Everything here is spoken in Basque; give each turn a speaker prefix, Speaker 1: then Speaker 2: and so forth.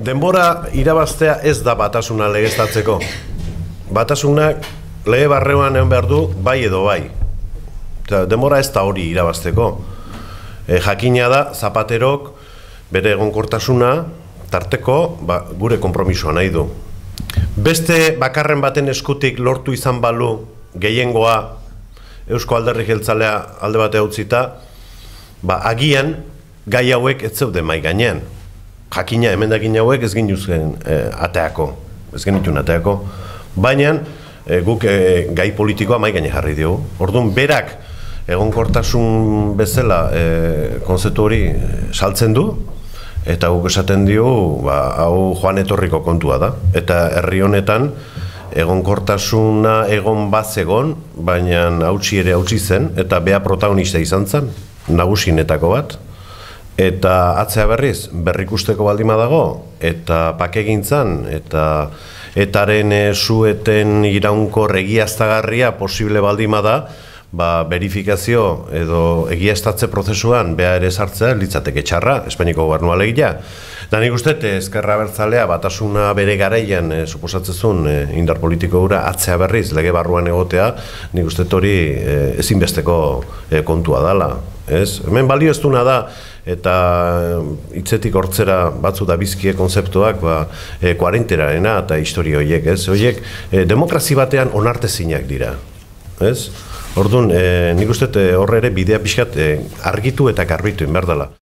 Speaker 1: denbora irabaztea ez da batasuna legeztatzeko. Batasunak lege barrean egon behar du bai edo bai. Denbora ez da hori irabazteko. Jakina da Zapaterok bere egonkortasuna tarteko gure konpromisoa nahi du. Beste bakarren baten eskutik lortu izan balu gehiengoa Eusko Alderdi Jeltzalea alde batea utzita, agian gai hauek ez zeuden mai gainean. Jakina emendakin hauek ez ginuzken ateako, ez genitun ateako, baina guk gai politikoa mai gaine jarri diogu. Orduan berak egonkortasun bezala konzeptu hori saltzen du, eta guk esaten diogu hau joan etorriko kontua da. Eta herri honetan egonkortasuna egon bazegon, baina hautsi ere hautsi zen, eta bea protagonista izan zen, nagusinetako bat. Eta atzea berriz, berrikusteko baldima dago, eta pakegintzan, eta etaren sueten iraunkor egiaztagarria posible baldima da, verifikazio edo egiaztatze prozesuan beha ere sartzea litzateke txarra, Espainiako gobernua alegia. Da nik uste, Ezkerra Abertzalea batasuna bere garaian suposatzezun indar politiko gura atzea berriz, lege barruan egotea, nik uste hori ezinbesteko kontua dela. Hemen balio ez duna da, eta hitzetik hortzera batzu da bizkie konzeptuak kuarenterarena eta historia horiek. Horiek demokrazi batean onartezinak dira. Orduan, nik uste horre ere bidea pixkat argitu eta garbitu inberdala.